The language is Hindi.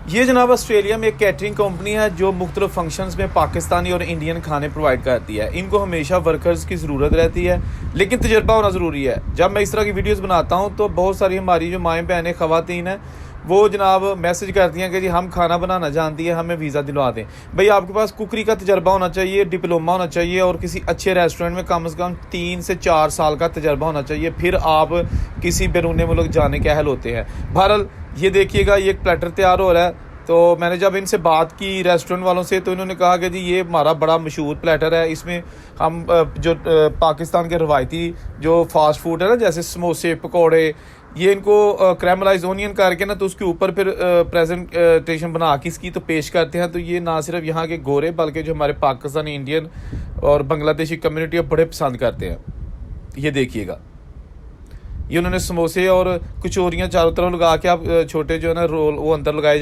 ये जनाब ऑस्ट्रेलिया में एक कैटरिंग कंपनी है जो मुख्तलिफ फंक्शंस में पाकिस्तानी और इंडियन खाने प्रोवाइड करती है। इनको हमेशा वर्कर्स की ज़रूरत रहती है, लेकिन तजर्बा होना ज़रूरी है। जब मैं इस तरह की वीडियोस बनाता हूँ तो बहुत सारी हमारी जो माएँ बहनें ख़वातीन हैं वो जनाब मैसेज करती हैं कि जी हम खाना बनाना जानती है, हमें वीज़ा दिलवा दें। भाई आपके पास कुकरी का तजर्बा होना चाहिए, डिप्लोमा होना चाहिए और किसी अच्छे रेस्टोरेंट में कम से कम 3 से 4 साल का तजर्बा होना चाहिए, फिर आप किसी बैरून मुल्क जाने के अहल होते हैं। बहरहाल ये देखिएगा, ये एक प्लेटर तैयार हो रहा है। तो मैंने जब इनसे बात की रेस्टोरेंट वालों से तो इन्होंने कहा कि जी ये हमारा बड़ा मशहूर प्लेटर है, इसमें हम जो पाकिस्तान के रवायती जो फास्ट फूड है ना, जैसे समोसे पकौड़े, ये इनको कैरेमलाइज ओनियन करके ना तो उसके ऊपर फिर प्रेजेंटेशन बना के इसकी तो पेश करते हैं। तो ये ना सिर्फ यहाँ के गोरे बल्कि जो हमारे पाकिस्तानी, इंडियन और बांग्लादेशी कम्युनिटी है बड़े पसंद करते हैं। ये देखिएगा, ये उन्होंने समोसे और कचौरियाँ चारों तरफ लगा के आप छोटे जो है ना रोल वो अंदर लगाए